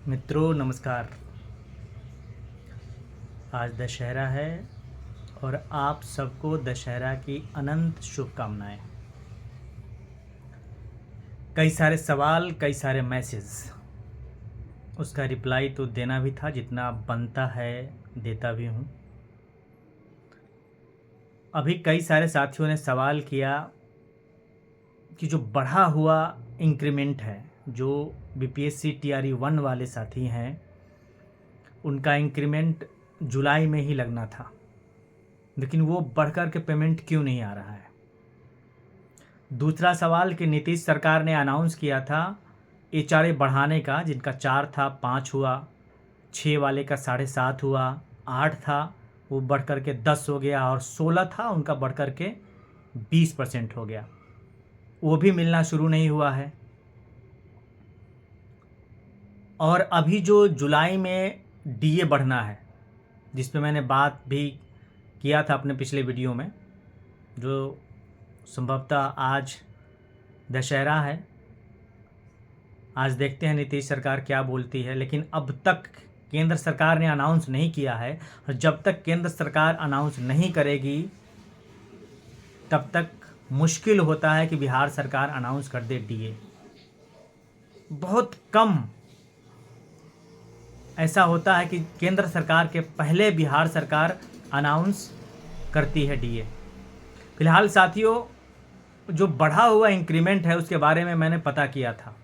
मित्रों नमस्कार। आज दशहरा है और आप सबको दशहरा की अनंत शुभकामनाएं। कई सारे सवाल, कई सारे मैसेज, उसका रिप्लाई तो देना भी था, जितना बनता है देता भी हूँ। अभी कई सारे साथियों ने सवाल किया कि जो बढ़ा हुआ इंक्रीमेंट है, जो बीपीएससी टीआरई 1 वाले साथी हैं, उनका इंक्रीमेंट जुलाई में ही लगना था, लेकिन वो बढ़कर के पेमेंट क्यों नहीं आ रहा है। दूसरा सवाल कि नीतीश सरकार ने अनाउंस किया था एचआरए बढ़ाने का, जिनका 4 था 5 हुआ, 6 वाले का 7.5 हुआ, 8 था वो बढ़कर के 10 हो गया, और 16 था उनका बढ़कर के 20% हो गया। वो भी मिलना शुरू नहीं हुआ है। और अभी जो जुलाई में डीए बढ़ना है, जिस पे मैंने बात भी किया था अपने पिछले वीडियो में, जो संभवतः आज दशहरा है, आज देखते हैं नीतीश सरकार क्या बोलती है। लेकिन अब तक केंद्र सरकार ने अनाउंस नहीं किया है, और जब तक केंद्र सरकार अनाउंस नहीं करेगी तब तक मुश्किल होता है कि बिहार सरकार अनाउंस कर दे डीए। बहुत कम ऐसा होता है कि केंद्र सरकार के पहले बिहार सरकार अनाउंस करती है डीए। फिलहाल साथियों, जो बढ़ा हुआ इंक्रीमेंट है उसके बारे में मैंने पता किया था।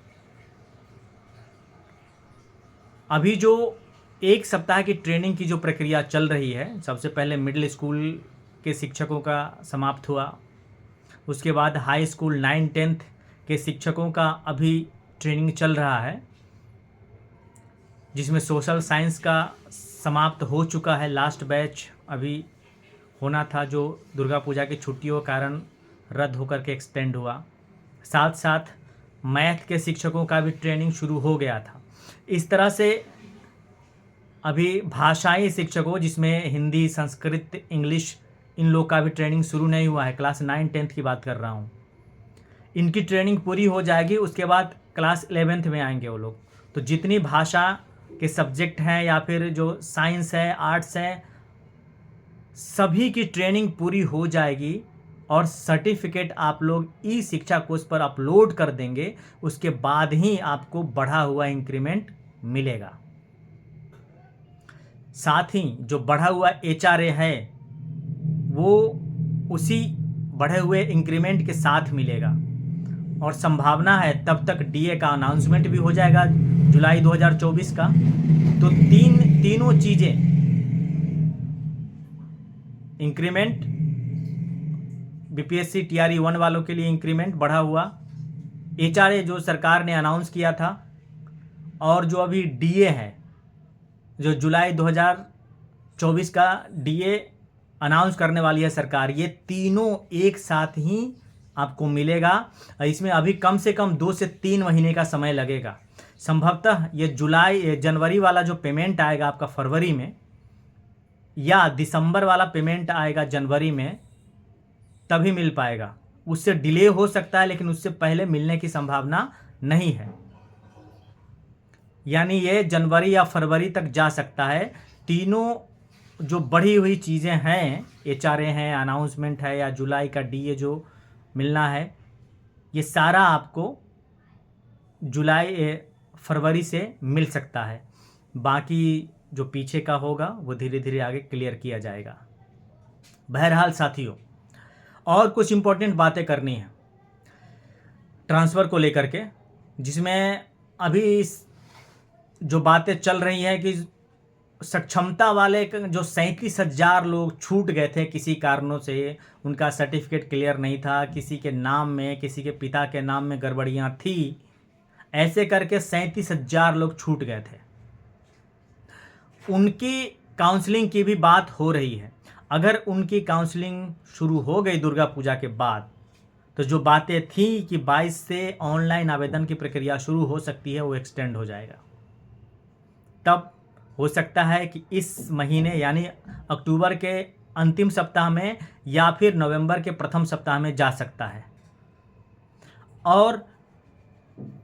अभी जो एक सप्ताह की ट्रेनिंग की जो प्रक्रिया चल रही है, सबसे पहले मिडिल स्कूल के शिक्षकों का समाप्त हुआ, उसके बाद हाई स्कूल 9-10 के शिक्षकों का अभी ट्रेनिंग चल रहा है, जिसमें सोशल साइंस का समाप्त हो चुका है। लास्ट बैच अभी होना था, जो दुर्गा पूजा की छुट्टियों के कारण रद्द होकर के एक्सटेंड हुआ। साथ साथ मैथ के शिक्षकों का भी ट्रेनिंग शुरू हो गया था। इस तरह से अभी भाषाई शिक्षकों, जिसमें हिंदी, संस्कृत, इंग्लिश, इन लोग का भी ट्रेनिंग शुरू नहीं हुआ है। क्लास 9-10 की बात कर रहा हूँ। इनकी ट्रेनिंग पूरी हो जाएगी, उसके बाद क्लास 11th में आएंगे वो लोग। तो जितनी भाषा के सब्जेक्ट हैं या फिर जो साइंस है, आर्ट्स है, सभी की ट्रेनिंग पूरी हो जाएगी और सर्टिफिकेट आप लोग ई शिक्षा कोष पर अपलोड कर देंगे। उसके बाद ही आपको बढ़ा हुआ इंक्रीमेंट मिलेगा। साथ ही जो बढ़ा हुआ एचआरए है वो उसी बढ़े हुए इंक्रीमेंट के साथ मिलेगा, और संभावना है तब तक डीए का अनाउंसमेंट भी हो जाएगा जुलाई 2024 का। तो तीनों चीज़ें, इंक्रीमेंट, बीपीएससी टीआरई 1 वालों के लिए इंक्रीमेंट बढ़ा हुआ, एचआरए जो सरकार ने अनाउंस किया था, और जो अभी डीए है, जो जुलाई 2024 का डीए अनाउंस करने वाली है सरकार, ये तीनों एक साथ ही आपको मिलेगा। इसमें अभी कम से कम 2 से 3 महीने का समय लगेगा। संभवतः ये जनवरी वाला जो पेमेंट आएगा आपका फरवरी में, या दिसंबर वाला पेमेंट आएगा जनवरी में, तभी मिल पाएगा। उससे डिले हो सकता है, लेकिन उससे पहले मिलने की संभावना नहीं है। यानी ये जनवरी या फरवरी तक जा सकता है। तीनों जो बढ़ी हुई चीज़ें हैं, एचआरए हैं, अनाउंसमेंट है, या जुलाई का डीए जो मिलना है, ये सारा आपको फरवरी से मिल सकता है। बाकी जो पीछे का होगा वो धीरे धीरे आगे क्लियर किया जाएगा। बहरहाल साथियों, और कुछ इम्पोर्टेंट बातें करनी है ट्रांसफ़र को लेकर के, जिसमें अभी जो बातें चल रही हैं कि सक्षमता वाले जो 37,000 लोग छूट गए थे किसी कारणों से, उनका सर्टिफिकेट क्लियर नहीं था, किसी के नाम में, किसी के पिता के नाम में गड़बड़ियाँ थी, ऐसे करके 37,000 लोग छूट गए थे। उनकी काउंसलिंग की भी बात हो रही है। अगर उनकी काउंसलिंग शुरू हो गई दुर्गा पूजा के बाद, तो जो बातें थी कि 22 से ऑनलाइन आवेदन की प्रक्रिया शुरू हो सकती है, वो एक्सटेंड हो जाएगा। तब हो सकता है कि इस महीने यानी अक्टूबर के अंतिम सप्ताह में या फिर नवंबर के प्रथम सप्ताह में जा सकता है। और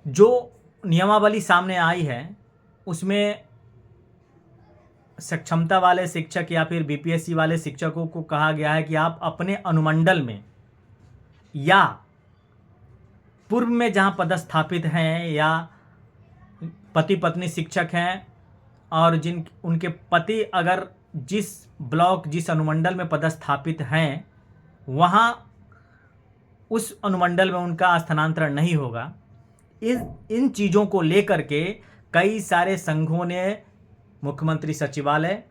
जो नियमावली सामने आई है उसमें सक्षमता वाले शिक्षक या फिर बीपीएससी वाले शिक्षकों को कहा गया है कि आप अपने अनुमंडल में या पूर्व में जहां पदस्थापित हैं या पति पत्नी शिक्षक हैं और जिन उनके पति अगर जिस ब्लॉक जिस अनुमंडल में पदस्थापित हैं वहां उस अनुमंडल में उनका स्थानांतरण नहीं होगा। इन चीज़ों को लेकर के कई सारे संघों ने मुख्यमंत्री सचिवालय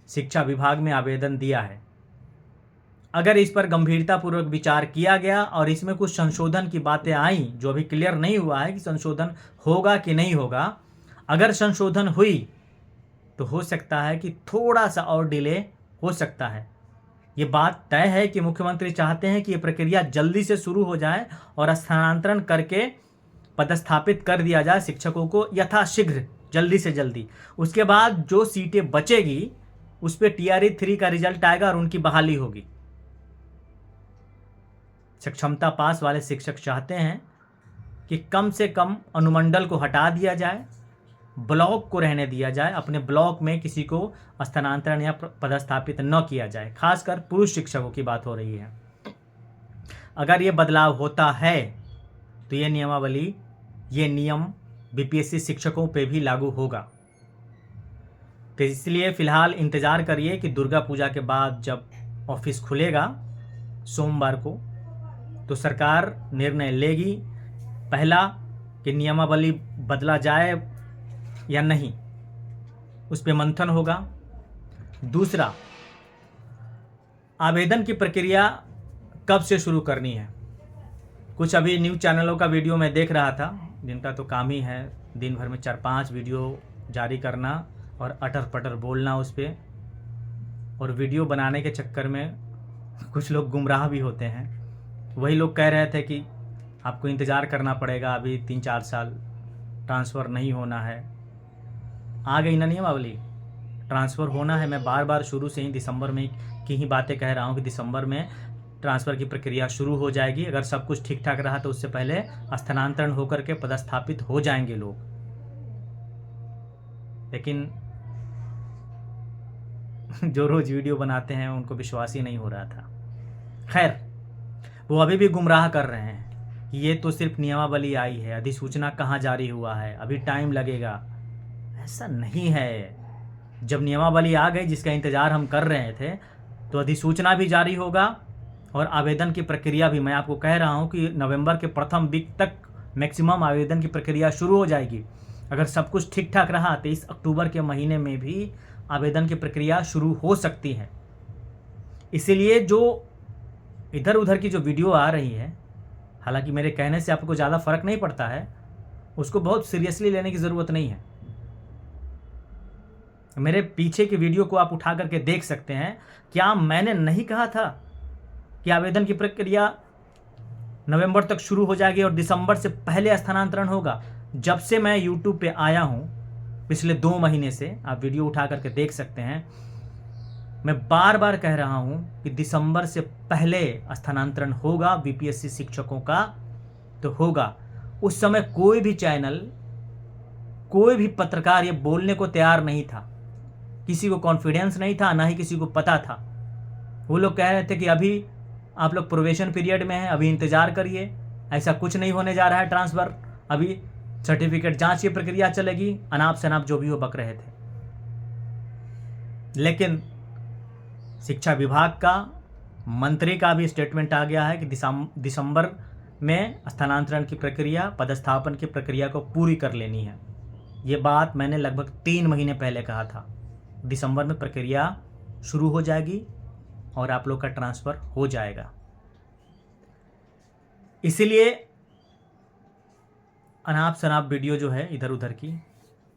शिक्षा विभाग में आवेदन दिया है। अगर इस पर गंभीरतापूर्वक विचार किया गया और इसमें कुछ संशोधन की बातें आई, जो अभी क्लियर नहीं हुआ है कि संशोधन होगा कि नहीं होगा, अगर संशोधन हुई तो हो सकता है कि थोड़ा सा और डिले हो सकता है। ये बात तय है कि मुख्यमंत्री चाहते हैं कि ये प्रक्रिया जल्दी से शुरू हो जाए और स्थानांतरण करके पदस्थापित कर दिया जाए शिक्षकों को यथाशीघ्र, जल्दी से जल्दी। उसके बाद जो सीटें बचेगी उस पर TRE 3 का रिजल्ट आएगा और उनकी बहाली होगी। सक्षमता पास वाले शिक्षक चाहते हैं कि कम से कम अनुमंडल को हटा दिया जाए, ब्लॉक को रहने दिया जाए, अपने ब्लॉक में किसी को स्थानांतरण या पदस्थापित न किया जाए। खासकर पुरुष शिक्षकों की बात हो रही है। अगर ये बदलाव होता है तो ये नियमावली, ये नियम बीपीएससी शिक्षकों पे भी लागू होगा। तो इसलिए फ़िलहाल इंतज़ार करिए कि दुर्गा पूजा के बाद जब ऑफिस खुलेगा सोमवार को तो सरकार निर्णय लेगी, पहला कि नियमावली बदला जाए या नहीं, उस पर मंथन होगा। दूसरा, आवेदन की प्रक्रिया कब से शुरू करनी है। कुछ अभी न्यूज़ चैनलों का वीडियो मैं देख रहा था, जिनका तो काम ही है दिन भर में 4-5 वीडियो जारी करना और अटर पटर बोलना उस पर, और वीडियो बनाने के चक्कर में कुछ लोग गुमराह भी होते हैं। वही लोग कह रहे थे कि आपको इंतज़ार करना पड़ेगा, अभी 3-4 साल ट्रांसफ़र नहीं होना है। आ गई ना नियमावली, ट्रांसफ़र होना है। मैं बार बार शुरू से ही दिसंबर में की ही बातें कह रहा हूँ कि दिसंबर में ट्रांसफ़र की प्रक्रिया शुरू हो जाएगी। अगर सब कुछ ठीक ठाक रहा तो उससे पहले स्थानांतरण होकर के पदस्थापित हो जाएंगे लोग। लेकिन जो रोज़ वीडियो बनाते हैं उनको विश्वास ही नहीं हो रहा था। खैर, वो अभी भी गुमराह कर रहे हैं कि ये तो सिर्फ नियमावली आई है, अधिसूचना कहाँ जारी हुआ है, अभी टाइम लगेगा। ऐसा नहीं है। जब नियमावली आ गई जिसका इंतज़ार हम कर रहे थे तो अधिसूचना भी जारी होगा और आवेदन की प्रक्रिया भी। मैं आपको कह रहा हूँ कि नवंबर के प्रथम वीक तक मैक्सिमम आवेदन की प्रक्रिया शुरू हो जाएगी। अगर सब कुछ ठीक ठाक रहा तो इस अक्टूबर के महीने में भी आवेदन की प्रक्रिया शुरू हो सकती है। इसीलिए जो इधर उधर की जो वीडियो आ रही है, हालांकि मेरे कहने से आपको ज़्यादा फ़र्क नहीं पड़ता है, उसको बहुत सीरियसली लेने की ज़रूरत नहीं है। मेरे पीछे की वीडियो को आप उठा करके देख सकते हैं। क्या मैंने नहीं कहा था कि आवेदन की प्रक्रिया नवंबर तक शुरू हो जाएगी और दिसंबर से पहले स्थानांतरण होगा? जब से मैं यूट्यूब पे आया हूँ पिछले 2 महीने से, आप वीडियो उठा करके देख सकते हैं, मैं बार बार कह रहा हूँ कि दिसंबर से पहले स्थानांतरण होगा बीपीएससी शिक्षकों का तो होगा। उस समय कोई भी चैनल, कोई भी पत्रकार ये बोलने को तैयार नहीं था। किसी को कॉन्फिडेंस नहीं था, ना ही किसी को पता था। वो लोग कह रहे थे कि अभी आप लोग प्रोबेशन पीरियड में हैं, अभी इंतज़ार करिए, ऐसा कुछ नहीं होने जा रहा है ट्रांसफ़र, अभी सर्टिफिकेट जांच की प्रक्रिया चलेगी, अनाप शनाप जो भी वो बक रहे थे। लेकिन शिक्षा विभाग का मंत्री का भी स्टेटमेंट आ गया है कि दिसंबर में स्थानांतरण की प्रक्रिया, पदस्थापन की प्रक्रिया को पूरी कर लेनी है। ये बात मैंने लगभग 3 महीने पहले कहा था। दिसंबर में प्रक्रिया शुरू हो जाएगी और आप लोग का ट्रांसफ़र हो जाएगा। इसीलिए अनाप शनाप वीडियो जो है इधर उधर की,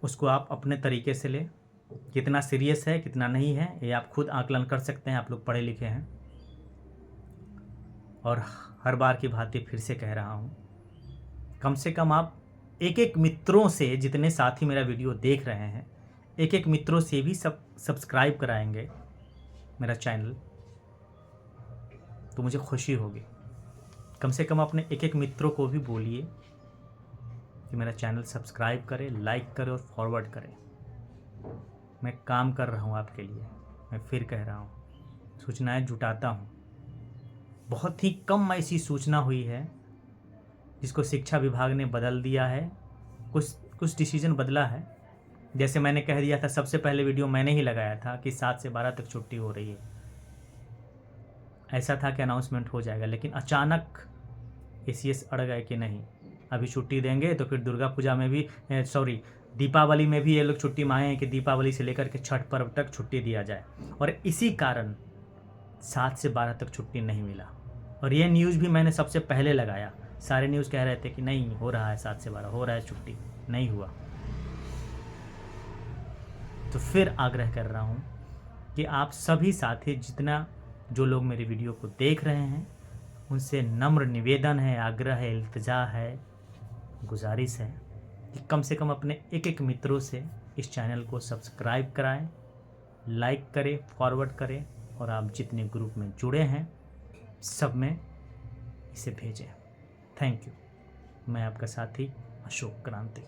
उसको आप अपने तरीके से लें। कितना सीरियस है कितना नहीं है ये आप खुद आकलन कर सकते हैं, आप लोग पढ़े लिखे हैं। और हर बार की भांति फिर से कह रहा हूँ, कम से कम आप एक मित्रों से, जितने साथी मेरा वीडियो देख रहे हैं, एक मित्रों से भी सब्सक्राइब कराएंगे मेरा चैनल तो मुझे खुशी होगी। कम से कम अपने एक मित्रों को भी बोलिए कि मेरा चैनल सब्सक्राइब करे, लाइक करे और फॉरवर्ड करे। मैं काम कर रहा हूँ आपके लिए। मैं फिर कह रहा हूँ, सूचनाएं जुटाता हूँ। बहुत ही कम ऐसी सूचना हुई है जिसको शिक्षा विभाग ने बदल दिया है। कुछ डिसीजन बदला है। जैसे मैंने कह दिया था, सबसे पहले वीडियो मैंने ही लगाया था कि 7 से 12 तक छुट्टी हो रही है। ऐसा था कि अनाउंसमेंट हो जाएगा, लेकिन अचानक एसीएस अड़ गए कि नहीं, अभी छुट्टी देंगे तो फिर दुर्गा पूजा में भी दीपावली में भी ये लोग छुट्टी मांगे हैं कि दीपावली से लेकर के छठ पर्व तक छुट्टी दिया जाए। और इसी कारण 7 से 12 तक छुट्टी नहीं मिला। और ये न्यूज़ भी मैंने सबसे पहले लगाया। सारे न्यूज़ कह रहे थे कि नहीं हो रहा है, 7 से 12 हो रहा है छुट्टी, नहीं हुआ। तो फिर आग्रह कर रहा हूँ कि आप सभी साथी जितना जो लोग मेरे वीडियो को देख रहे हैं, उनसे नम्र निवेदन है, आग्रह है, इल्तिजा है, गुजारिश है कि कम से कम अपने एक मित्रों से इस चैनल को सब्सक्राइब कराएं, लाइक करें, फॉरवर्ड करें, और आप जितने ग्रुप में जुड़े हैं सब में इसे भेजें। Thank you. मैं आपका साथी अशोक क्रांति।